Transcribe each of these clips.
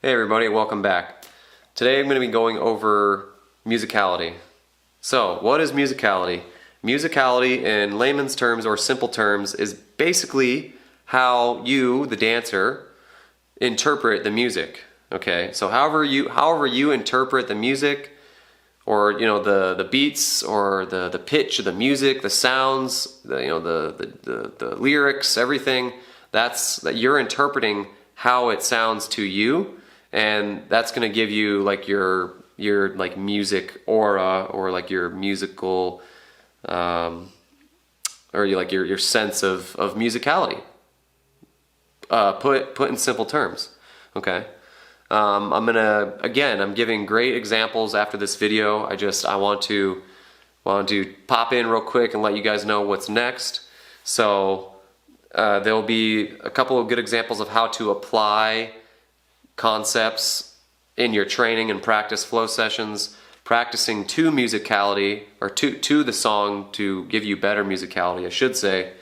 Hey everybody, welcome back. Today I'm going to be going over musicality. So, what is musicality? Musicality in layman's terms or simple terms is basically how you, the dancer, interpret the music. Okay? So however you interpret the music, or the beats, or the pitch of the music, the sounds, the lyrics, everything, that you're interpreting how it sounds to you. And that's going to give you like your like music aura, or like your musical or your sense of musicality. Put in simple terms. Okay. I'm giving great examples after this video. I want to pop in real quick and let you guys know what's next. So there'll be a couple of good examples of how to apply concepts in your training and practice flow sessions, practicing to musicality, or to the song to give you better musicality, I should say.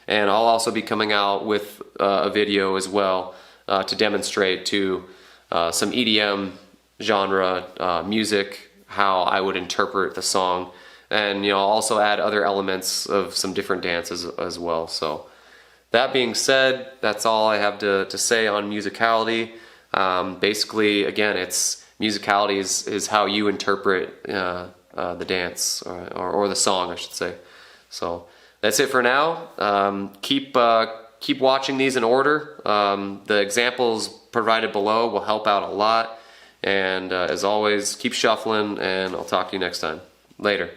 And I'll also be coming out with a video as well to demonstrate to some EDM genre music how I would interpret the song, and I'll also add other elements of some different dances as well. So that being said, that's all I have to say on musicality. Basically, again, musicality is how you interpret the dance or the song, I should say. So that's it for now. Keep watching these in order. The examples provided below will help out a lot. And as always, keep shuffling, and I'll talk to you next time. Later.